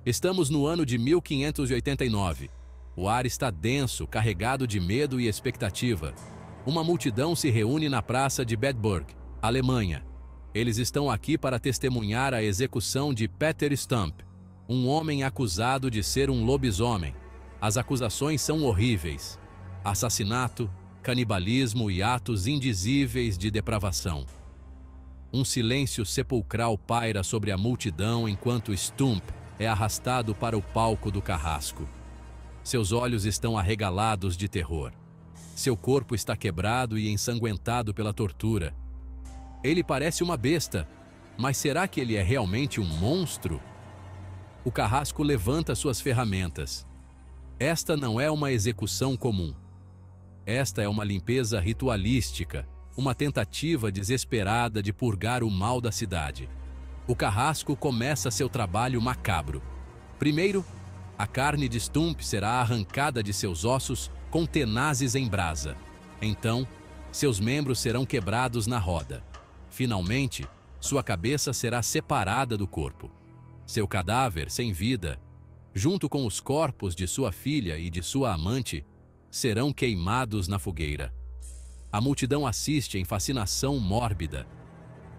Estamos no ano de 1589. O ar está denso, carregado de medo e expectativa. Uma multidão se reúne na praça de Bedburg, Alemanha. Eles estão aqui para testemunhar a execução de Peter Stump, um homem acusado de ser um lobisomem. As acusações são horríveis: assassinato, canibalismo e atos indizíveis de depravação. Um silêncio sepulcral paira sobre a multidão enquanto Stump é arrastado para o palco do carrasco. Seus olhos estão arregalados de terror. Seu corpo está quebrado e ensanguentado pela tortura. Ele parece uma besta, mas será que ele é realmente um monstro? O carrasco levanta suas ferramentas. Esta não é uma execução comum. Esta é uma limpeza ritualística, uma tentativa desesperada de purgar o mal da cidade. O carrasco começa seu trabalho macabro. Primeiro, a carne de Stump será arrancada de seus ossos com tenazes em brasa. Então, seus membros serão quebrados na roda. Finalmente, sua cabeça será separada do corpo. Seu cadáver, sem vida, junto com os corpos de sua filha e de sua amante, serão queimados na fogueira. A multidão assiste em fascinação mórbida.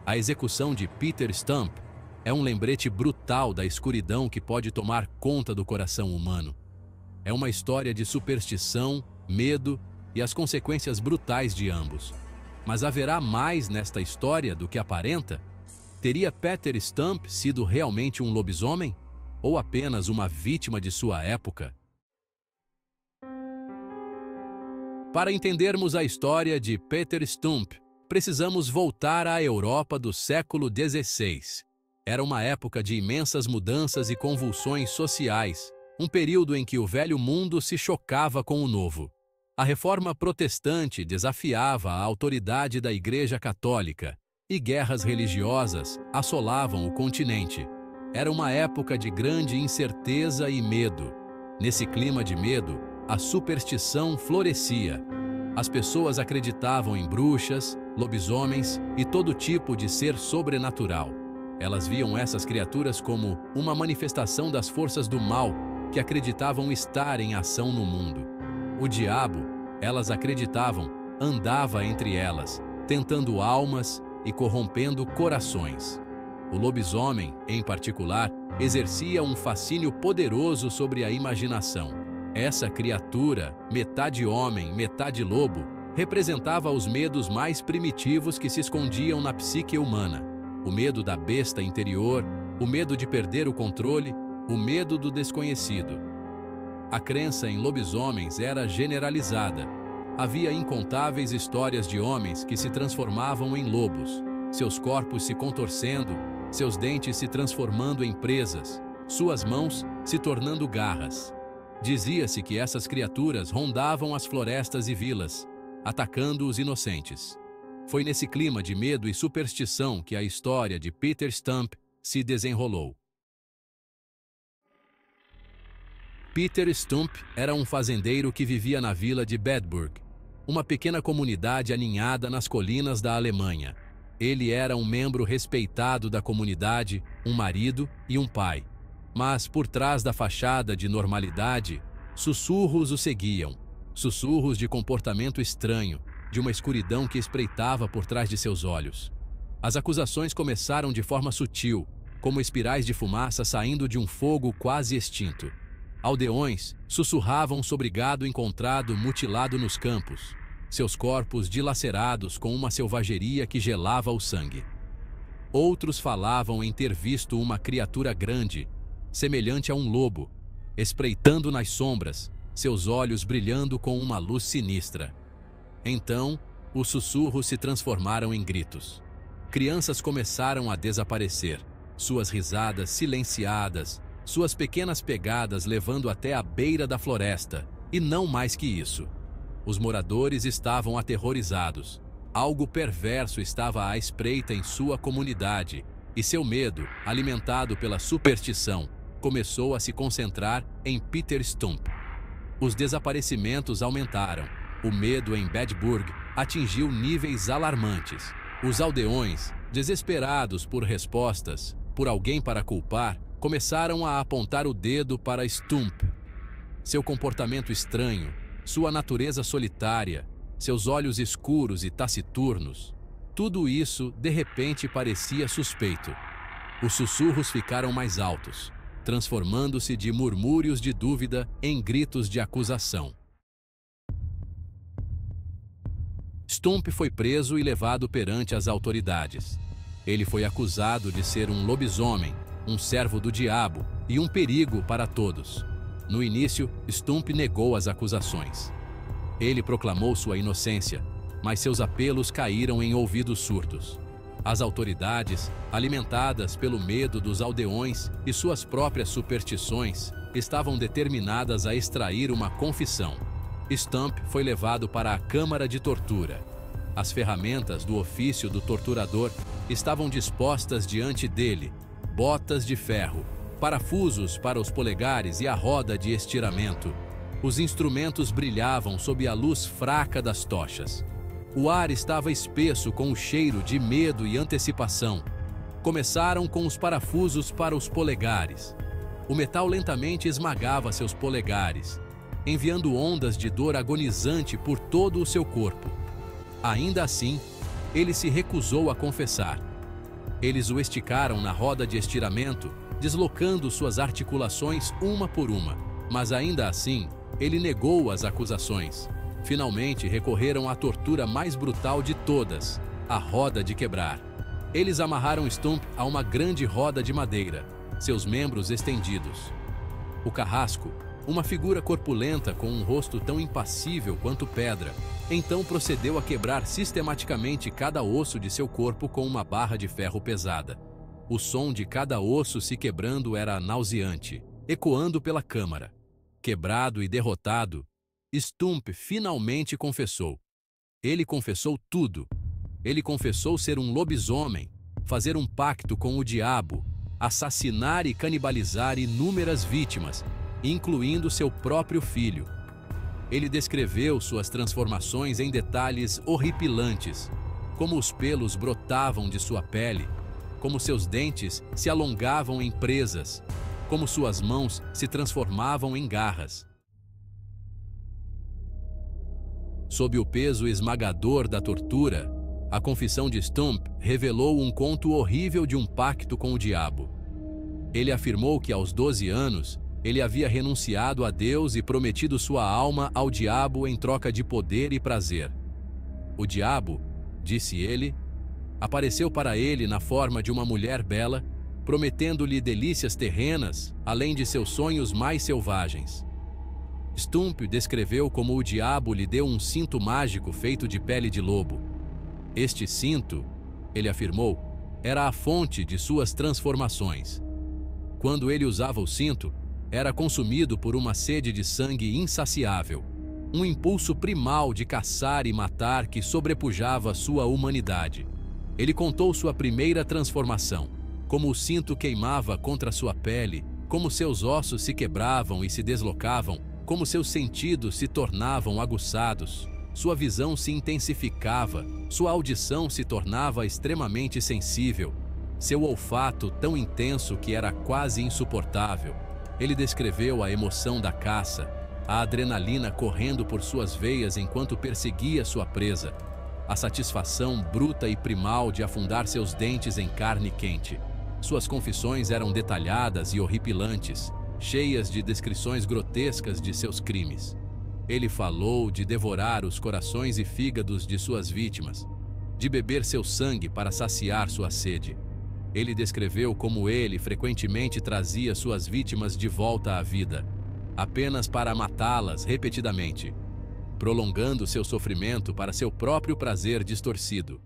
A execução de Peter Stump é um lembrete brutal da escuridão que pode tomar conta do coração humano. É uma história de superstição, medo e as consequências brutais de ambos. Mas haverá mais nesta história do que aparenta? Teria Peter Stump sido realmente um lobisomem? Ou apenas uma vítima de sua época? Para entendermos a história de Peter Stump, precisamos voltar à Europa do século XVI. Era uma época de imensas mudanças e convulsões sociais, um período em que o velho mundo se chocava com o novo. A reforma protestante desafiava a autoridade da Igreja Católica, e guerras religiosas assolavam o continente. Era uma época de grande incerteza e medo. Nesse clima de medo, a superstição florescia. As pessoas acreditavam em bruxas, lobisomens e todo tipo de ser sobrenatural. Elas viam essas criaturas como uma manifestação das forças do mal que acreditavam estar em ação no mundo. O diabo, elas acreditavam, andava entre elas, tentando almas e corrompendo corações. O lobisomem, em particular, exercia um fascínio poderoso sobre a imaginação. Essa criatura, metade homem, metade lobo, representava os medos mais primitivos que se escondiam na psique humana. O medo da besta interior, o medo de perder o controle, o medo do desconhecido. A crença em lobisomens era generalizada. Havia incontáveis histórias de homens que se transformavam em lobos, seus corpos se contorcendo, seus dentes se transformando em presas, suas mãos se tornando garras. Dizia-se que essas criaturas rondavam as florestas e vilas, atacando os inocentes. Foi nesse clima de medo e superstição que a história de Peter Stump se desenrolou. Peter Stump era um fazendeiro que vivia na vila de Bedburg, uma pequena comunidade aninhada nas colinas da Alemanha. Ele era um membro respeitado da comunidade, um marido e um pai. Mas por trás da fachada de normalidade, sussurros o seguiam, sussurros de comportamento estranho, de uma escuridão que espreitava por trás de seus olhos. As acusações começaram de forma sutil, como espirais de fumaça saindo de um fogo quase extinto. Aldeões sussurravam sobre gado encontrado mutilado nos campos, seus corpos dilacerados com uma selvageria que gelava o sangue. Outros falavam em ter visto uma criatura grande, semelhante a um lobo, espreitando nas sombras, seus olhos brilhando com uma luz sinistra. Então, os sussurros se transformaram em gritos. Crianças começaram a desaparecer, suas risadas silenciadas, suas pequenas pegadas levando até a beira da floresta, e não mais que isso. Os moradores estavam aterrorizados. Algo perverso estava à espreita em sua comunidade, e seu medo, alimentado pela superstição, começou a se concentrar em Peter Stump. Os desaparecimentos aumentaram. O medo em Bedburg atingiu níveis alarmantes. Os aldeões, desesperados por respostas, por alguém para culpar, começaram a apontar o dedo para Stump. Seu comportamento estranho, sua natureza solitária, seus olhos escuros e taciturnos, tudo isso, de repente, parecia suspeito. Os sussurros ficaram mais altos, transformando-se de murmúrios de dúvida em gritos de acusação. Stump foi preso e levado perante as autoridades. Ele foi acusado de ser um lobisomem, um servo do diabo e um perigo para todos. No início, Stump negou as acusações. Ele proclamou sua inocência, mas seus apelos caíram em ouvidos surdos. As autoridades, alimentadas pelo medo dos aldeões e suas próprias superstições, estavam determinadas a extrair uma confissão. Stump foi levado para a câmara de tortura. As ferramentas do ofício do torturador estavam dispostas diante dele: botas de ferro, parafusos para os polegares e a roda de estiramento. Os instrumentos brilhavam sob a luz fraca das tochas. O ar estava espesso com o cheiro de medo e antecipação. Começaram com os parafusos para os polegares. O metal lentamente esmagava seus polegares, enviando ondas de dor agonizante por todo o seu corpo. Ainda assim, ele se recusou a confessar. Eles o esticaram na roda de estiramento, deslocando suas articulações uma por uma. Mas ainda assim, ele negou as acusações. Finalmente recorreram à tortura mais brutal de todas, a roda de quebrar. Eles amarraram Stump a uma grande roda de madeira, seus membros estendidos. O carrasco, uma figura corpulenta com um rosto tão impassível quanto pedra, então procedeu a quebrar sistematicamente cada osso de seu corpo com uma barra de ferro pesada. O som de cada osso se quebrando era nauseante, ecoando pela câmara. Quebrado e derrotado, Stump finalmente confessou. Ele confessou tudo. Ele confessou ser um lobisomem, fazer um pacto com o diabo, assassinar e canibalizar inúmeras vítimas, incluindo seu próprio filho. Ele descreveu suas transformações em detalhes horripilantes, como os pelos brotavam de sua pele, como seus dentes se alongavam em presas, como suas mãos se transformavam em garras. Sob o peso esmagador da tortura, a confissão de Stump revelou um conto horrível de um pacto com o diabo. Ele afirmou que aos 12 anos, ele havia renunciado a Deus e prometido sua alma ao diabo em troca de poder e prazer. O diabo, disse ele, apareceu para ele na forma de uma mulher bela, prometendo-lhe delícias terrenas, além de seus sonhos mais selvagens. Stump descreveu como o diabo lhe deu um cinto mágico feito de pele de lobo. Este cinto, ele afirmou, era a fonte de suas transformações. Quando ele usava o cinto, era consumido por uma sede de sangue insaciável, um impulso primal de caçar e matar que sobrepujava sua humanidade. Ele contou sua primeira transformação, como o cinto queimava contra sua pele, como seus ossos se quebravam e se deslocavam, como seus sentidos se tornavam aguçados, sua visão se intensificava, sua audição se tornava extremamente sensível, seu olfato tão intenso que era quase insuportável. Ele descreveu a emoção da caça, a adrenalina correndo por suas veias enquanto perseguia sua presa, a satisfação bruta e primal de afundar seus dentes em carne quente. Suas confissões eram detalhadas e horripilantes, cheias de descrições grotescas de seus crimes. Ele falou de devorar os corações e fígados de suas vítimas, de beber seu sangue para saciar sua sede. Ele descreveu como ele frequentemente trazia suas vítimas de volta à vida, apenas para matá-las repetidamente, prolongando seu sofrimento para seu próprio prazer distorcido.